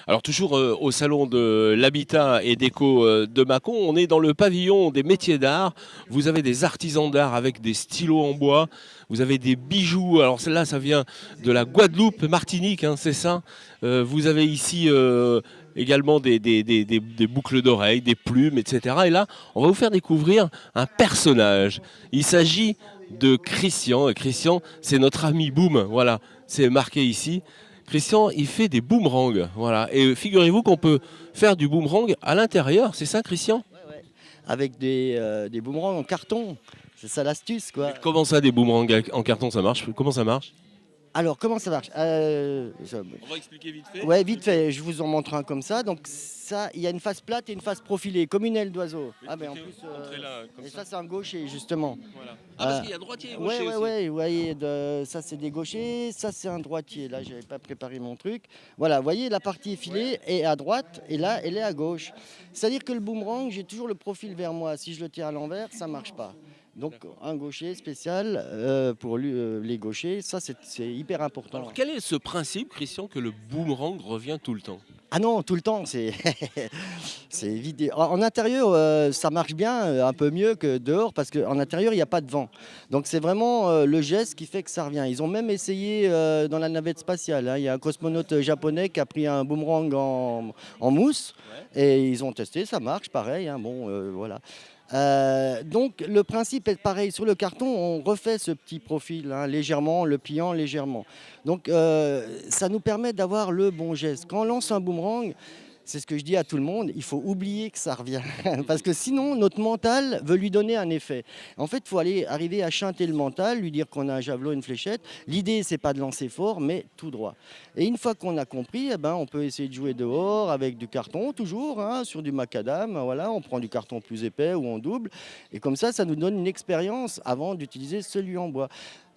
Alors toujours au salon de l'habitat et déco de Mâcon, on est dans le pavillon des métiers d'art. Vous avez des artisans d'art avec des stylos en bois, vous avez des bijoux. Alors celle-là, ça vient de la Guadeloupe, Martinique, hein, c'est ça. Vous avez ici également des boucles d'oreilles, des plumes, etc. Et là, on va vous faire découvrir un personnage. Il s'agit de Christian. Et Christian, c'est notre ami Boom. Voilà, c'est marqué ici. Christian, il fait des boomerangs, voilà. Et figurez-vous qu'on peut faire du boomerang à l'intérieur, c'est ça, Christian? Ouais, ouais. Avec des boomerangs en carton. C'est ça l'astuce, Mais quoi. comment ça, des boomerangs en carton, ça marche? Comment ça marche? Alors, comment ça marche? On va expliquer vite fait. Ouais, vite fait, je vous en montre un comme ça. Donc, ça, il y a une face plate et une face profilée, comme une aile d'oiseau. Ah, mais en plus, Montrez-la comme et ça. ça, c'est un gaucher, justement. Voilà. Ah, parce Euh, qu'il y a droitier et ouais, gaucher ouais, aussi. ouais, vous voyez, ça, c'est des gauchers, ça, c'est un droitier. Là, j'avais pas préparé mon truc. Voilà, vous voyez, la partie effilée est à droite et là, elle est à gauche. C'est-à-dire que le boomerang, j'ai toujours le profil vers moi. Si je le tiens à l'envers, ça marche pas. Donc, un gaucher spécial pour les gauchers, ça, c'est hyper important. Alors, quel est ce principe, Christian, que le boomerang revient tout le temps? Ah non, tout le temps, c'est c'est évident. En intérieur, ça marche bien, un peu mieux que dehors, parce qu'en intérieur, il n'y a pas de vent. Donc c'est vraiment le geste qui fait que ça revient. Ils ont même essayé dans la navette spatiale, hein. Il y a un cosmonaute japonais qui a pris un boomerang en mousse, et ils ont testé, ça marche, pareil, hein. Bon, voilà. Donc le principe est pareil. Sur le carton, on refait ce petit profil, hein, légèrement, en le pliant légèrement. Donc ça nous permet d'avoir le bon geste. Quand on lance un boomerang, c'est ce que je dis à tout le monde, il faut oublier que ça revient. Parce que sinon, notre mental veut lui donner un effet. En fait, il faut arriver à chanter le mental, lui dire qu'on a un javelot, une fléchette. L'idée, c'est pas de lancer fort, mais tout droit. Et une fois qu'on a compris, eh ben, on peut essayer de jouer dehors avec du carton, toujours, hein, sur du macadam. Voilà, on prend du carton plus épais ou on double. Et comme ça nous donne une expérience avant d'utiliser celui en bois.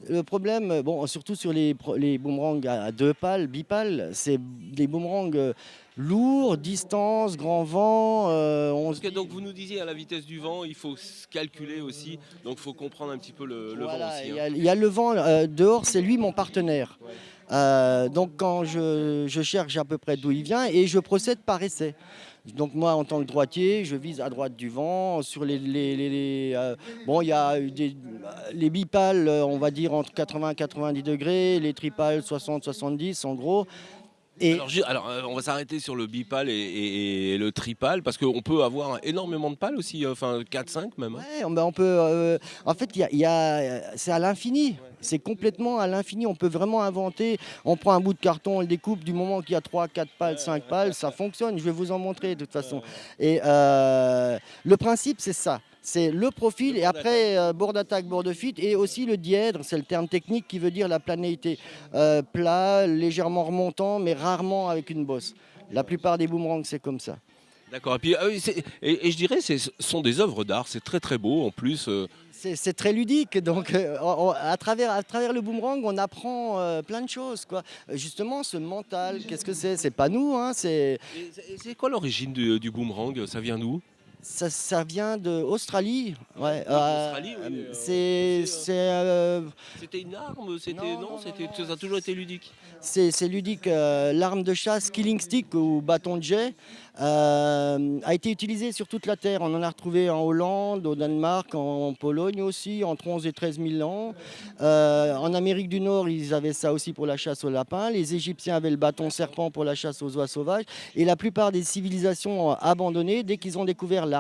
Le problème, bon, surtout sur les boomerangs à deux pales, bipales, c'est des boomerangs lourds, distance, grand vent. Parce que donc vous nous disiez à la vitesse du vent, il faut se calculer aussi, donc il faut comprendre un petit peu le vent Voilà, aussi, il hein. y a, il y a le vent dehors, c'est lui mon partenaire. Donc quand je cherche à peu près d'où il vient et je procède par essai. Donc moi, en tant que droitier, je vise à droite du vent. Sur bon, il y a les bipales, on va dire entre 80 et 90 degrés, les tripales 60-70 en gros. Et Alors, on va s'arrêter sur le bipale et le tripale, parce qu'on peut avoir énormément de pales aussi, enfin 4-5 même, hein. ouais, on peut. En fait, c'est à l'infini. C'est complètement à l'infini. On peut vraiment inventer. On prend un bout de carton, on le découpe. Du moment qu'il y a 3, 4 pales, 5 pales, ça fonctionne. Je vais vous en montrer de toute façon. Et le principe, c'est ça. C'est le profil et après bord d'attaque, bord de fuite et aussi le dièdre, c'est le terme technique qui veut dire la planéité. Plat, légèrement remontant, mais rarement avec une bosse. La plupart des boomerangs, c'est comme ça. D'accord. Et puis, oui, et je dirais, ce sont des œuvres d'art. C'est très très beau en plus. C'est très ludique, donc à travers le boomerang, on apprend plein de choses, quoi. Justement, ce mental, qu'est-ce que c'est? C'est pas nous, hein, Et c'est quoi l'origine du boomerang? Ça vient d'où? ça vient d'Australie. Ouais, Oui, d'Australie, oui. C'était une arme, Non, non, non, ça a toujours été ludique. c'est ludique. L'arme de chasse Killing Stick ou bâton de jet a été utilisée sur toute la Terre. On en a retrouvé en Hollande, au Danemark, en Pologne aussi, entre 11 et 13 000 ans. En Amérique du Nord, ils avaient ça aussi pour la chasse aux lapins. Les Égyptiens avaient le bâton serpent pour la chasse aux oies sauvages. Et la plupart des civilisations ont abandonné dès qu'ils ont découvert l'arc.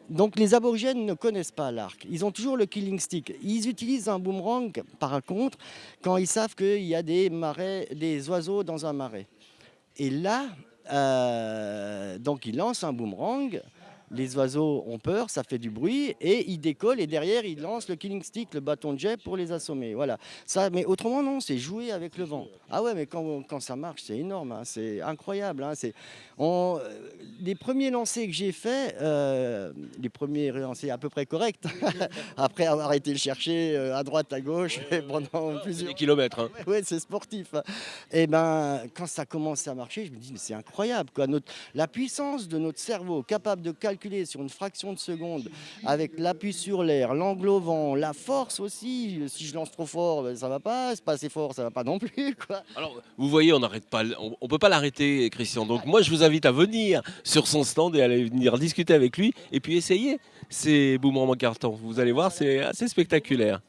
Donc les aborigènes ne connaissent pas l'arc. Ils ont toujours le killing stick. Ils utilisent un boomerang, par contre, quand ils savent qu'il y a des oiseaux dans un marais. Et là, donc ils lancent un boomerang. Les oiseaux ont peur, ça fait du bruit, et ils décollent, et derrière, ils lancent le killing stick, le bâton de jet, pour les assommer. Voilà. Ça, mais autrement, non, c'est jouer avec le vent. Ah ouais, mais quand ça marche, c'est énorme, hein, c'est incroyable, hein, on- les premiers lancers que j'ai faits, les premiers lancers à peu près corrects, après avoir été le chercher à droite, à gauche, pendant Des plusieurs... kilomètres, hein. Ouais, c'est sportif, hein. Et ben, quand ça commence à marcher, je me dis, mais c'est incroyable, quoi. La puissance de notre cerveau, capable de calculer calculer sur une fraction de seconde avec l'appui sur l'air, l'angle au vent, la force aussi. Si je lance trop fort, ben, ça va pas. C'est pas assez fort, ça va pas non plus, quoi. Alors, vous voyez, on n'arrête pas, on peut pas l'arrêter, Christian. Donc moi, je vous invite à venir sur son stand et à aller venir discuter avec lui et puis essayer ces boomerangs cartons. Vous allez voir, c'est assez spectaculaire.